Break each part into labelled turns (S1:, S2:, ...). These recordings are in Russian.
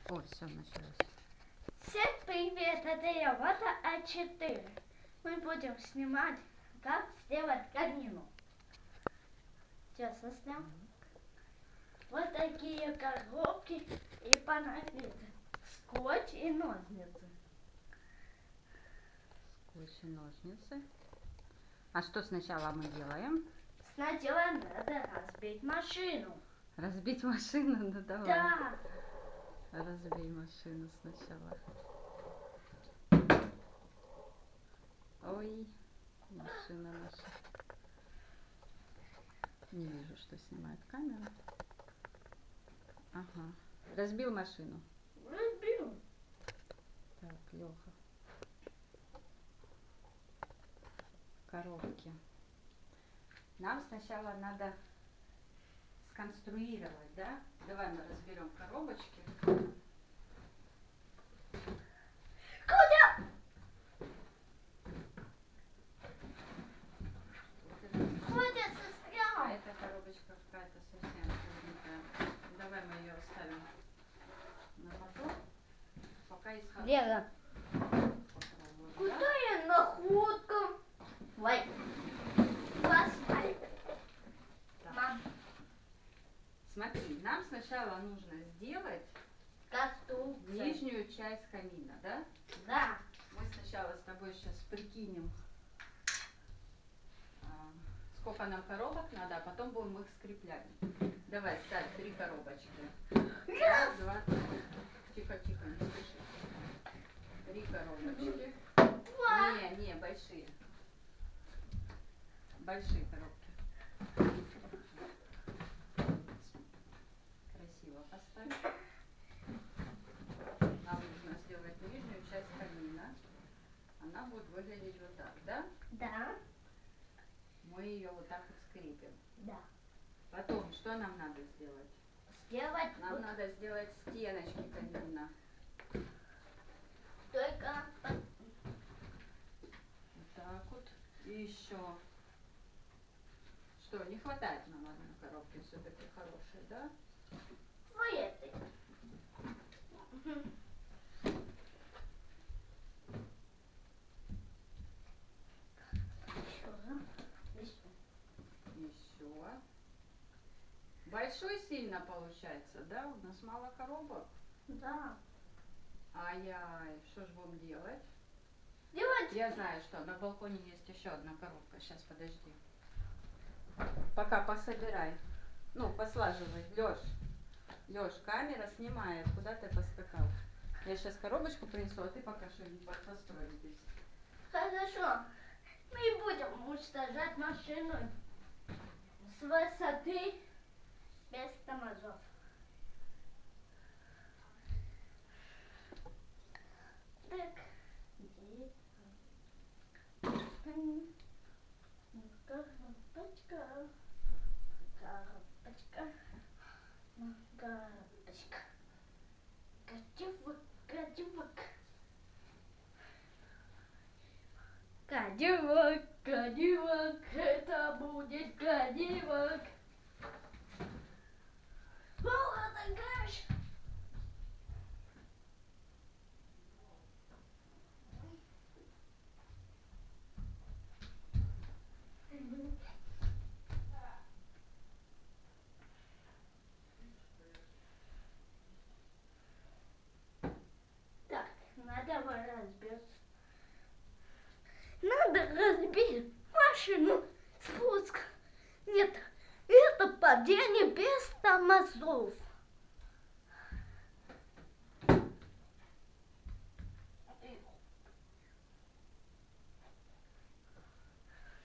S1: О, все началось.
S2: Всем привет, это я, Вата А4. Мы будем снимать, как сделать камину. Сейчас соснял. Вот такие коробки и понадобится скотч и ножницы.
S1: Скотч и ножницы. А что сначала мы делаем?
S2: Сначала надо разбить машину.
S1: Разбить машину? Ну давай.
S2: Да.
S1: Разбей машину сначала. Ой, машина наша. Не вижу, что снимает камера. Ага. Разбил машину.
S2: Разбил.
S1: Так, Леха. Коробки. Нам сначала надо сконструировать, да? Давай мы разберем коробочки.
S2: Куда? Куда
S1: А
S2: застрял?
S1: эта коробочка какая-то совсем кругленькая. Давай мы ее оставим на потом. Пока из
S2: Лера,
S1: попробуем,
S2: куда
S1: да?
S2: я находка? Ой, поставь.
S1: Так.
S2: Мам,
S1: Смотри, нам сначала нужно сделать
S2: конструкция.
S1: нижнюю часть камина, да?
S2: Да.
S1: Мы сначала с тобой сейчас прикинем, сколько нам коробок надо, а потом будем их скреплять. Давай, ставь 3 коробочки. Раз, два, три. Тихо, тихо, не спеши. 3 коробочки. Не, большие. Большие коробки. Красиво поставь. Нам нужно сделать нижнюю часть камина. Она будет выглядеть вот так, да?
S2: Да.
S1: Мы ее вот так вот скрепим.
S2: Да.
S1: Потом, что нам надо сделать?
S2: Сделать
S1: Нам
S2: вот
S1: надо сделать стеночки камина.
S2: только
S1: Вот так вот. И еще. Что, не хватает нам одной коробки все-таки хорошей, да?
S2: в этой.
S1: Еще. Большой сильно получается, да? У нас мало коробок.
S2: Да.
S1: Ай-яй, что ж будем делать?
S2: Делать.
S1: Я знаю, что на балконе есть еще одна коробка. Сейчас, подожди. Пока пособирай. Ну, послаживай. Лёш, камера снимает. Куда ты поскакал? Я сейчас коробочку принесу, а ты пока что-нибудь построй здесь.
S2: Хорошо. Мы будем уничтожать машину с высоты без тормозов. Так. Коробочка. Коробочка. Коробочка. Кадиллак, Кадиллак. Кадиллак, Кадиллак, это будет Кадиллак. Ладно, Гаш. Так, надо разбить. Надо разбить машину. Спуск. Нет, это падение без тормозов.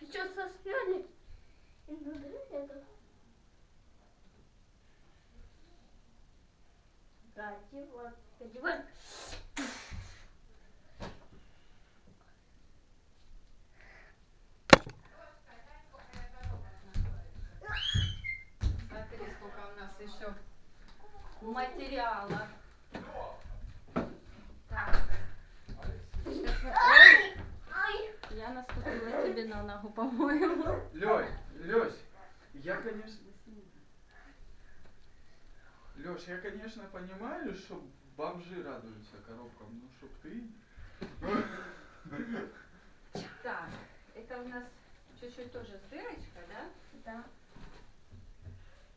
S2: Сейчас сосняли. И надо это. Кадиллак, Кадиллак.
S1: Смотри, сколько у нас еще материала. Так.
S2: Ай! Ай!
S1: Я наступила тебе на ногу, по-моему.
S3: Лёсь, я, конечно... Лёш, я, конечно, понимаю, что бомжи радуются коробкам, ну чтоб ты.
S1: Так, это у нас чуть-чуть тоже с дырочкой, да?
S2: Да.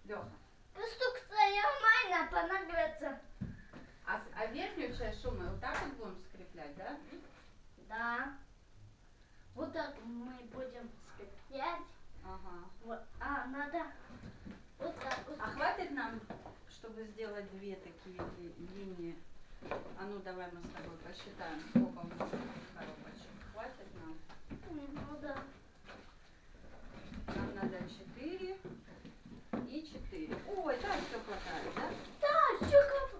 S1: Леха.
S2: Конструкция нормально понравится.
S1: А верхнюю часть что мы вот так вот будем скреплять, да?
S2: Да. Вот так мы будем скреплять.
S1: Ага.
S2: Вот. А, надо вот так вот.
S1: А хватит нам, чтобы сделать две такие линии? А ну давай мы с тобой посчитаем, сколько у нас коробочек. Хватит нам?
S2: Ну да.
S1: Нам надо 4 и 4. Ой, да, все хватает, да?
S2: Да, все как.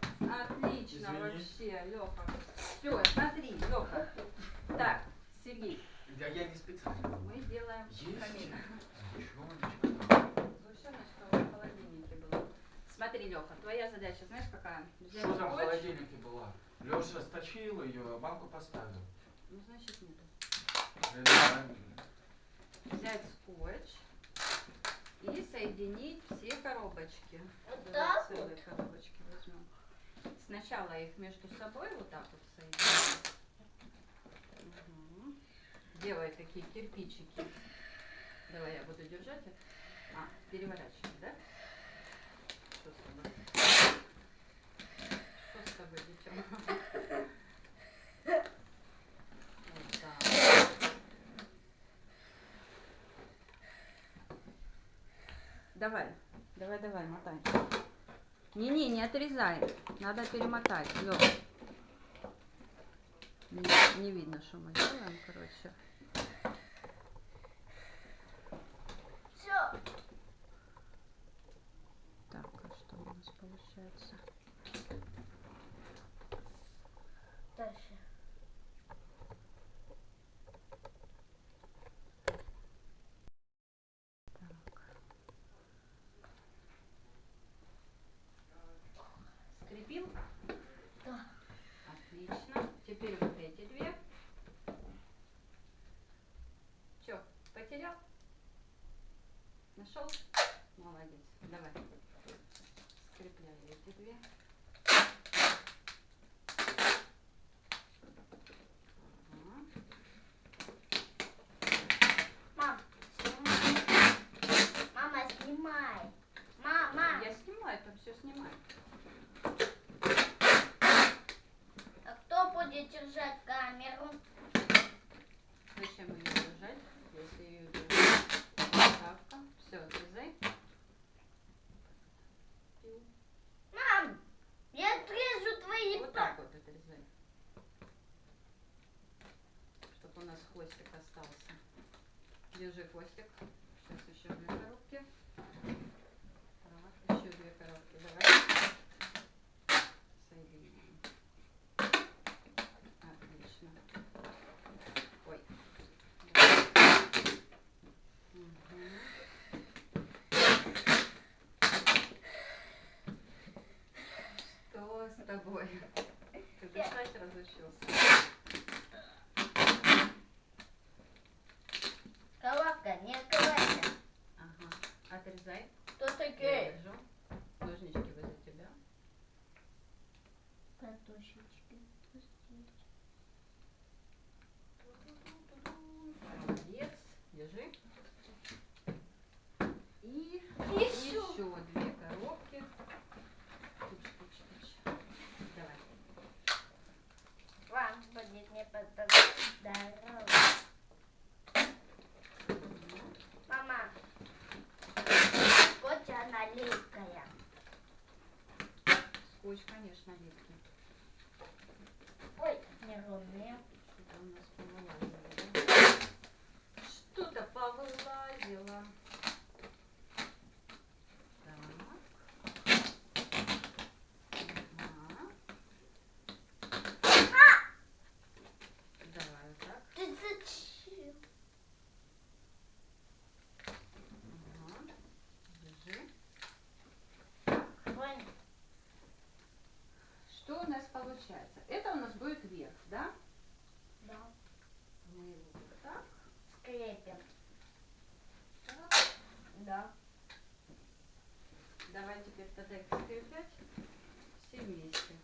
S1: Отлично,
S3: Извини.
S1: вообще, Леха. Все, смотри, Леха. Так, Сергей,
S3: Я не специально.
S1: мы делаем
S3: Есть.
S1: камин.
S3: Сгущеночка.
S1: Сгущеночка в холодильнике была. Смотри, Леха, твоя задача, знаешь, какая? Взять
S3: Что там в
S1: скотч.
S3: холодильнике была? Леша сточил ее, а банку поставил.
S1: Ну, значит, нету.
S3: Реально.
S1: Взять скотч и соединить все коробочки.
S2: Вот
S1: Давай
S2: так
S1: целые
S2: вот?
S1: коробочки возьмем. Сначала их между собой вот так вот соединим. Угу. Делай такие кирпичики. Давай я буду держать их. А, переворачивай, да? Что с тобой? Что с тобой, дитя? Вот так. Давай, мотай. Не отрезай. Надо перемотать. Лёх. Не видно, что мы делаем, короче.
S2: Все.
S1: Так, а что у нас получается?
S2: Дальше.
S1: Скрепил?
S2: Да.
S1: Отлично. Теперь вот эти две. Чё, потерял? Нашел? Молодец. Давай. Скрепляй эти две. Ага.
S2: Мам, снимай. Мама, снимай. Мама.
S1: Я снимаю, там все снимаю.
S2: А кто будет держать камеру?
S1: Зачем ее держать, если ее держать? Ставка. Все, отрезай.
S2: Мам, я отрежу твои
S1: Вот так вот отрезай. Чтобы у нас хвостик остался. Держи хвостик. Сейчас еще две коробки. Так, еще две коробки. Давай. Соединяем. Отлично. Ой. Угу. Что с тобой? Ты дышать разучился?
S2: Коробка, не открывайся.
S1: Ага. Отрезай.
S2: Кто
S1: Я
S2: такой?
S1: держу. Ножнички возле тебя.
S2: Подушечки.
S1: Молодец. Держи. И
S2: Еще.
S1: еще две коробки. Туч. Давай.
S2: Вам будет не здорово. Мама, скотч она липкая.
S1: Скотч, конечно, липкий.
S2: Ой, неровные.
S1: Что-то у нас повылазило, да? Что-то повылазило. Так. Ага. Давай вот так.
S2: Ты зачем?
S1: Ага. Держи.
S2: Вань,
S1: Что у нас получается? Это у нас будет верх, да?
S2: да,
S1: Мы его вот так.
S2: скрепим.
S1: Так.
S2: Да.
S1: Давай теперь тогда их скреплять все вместе.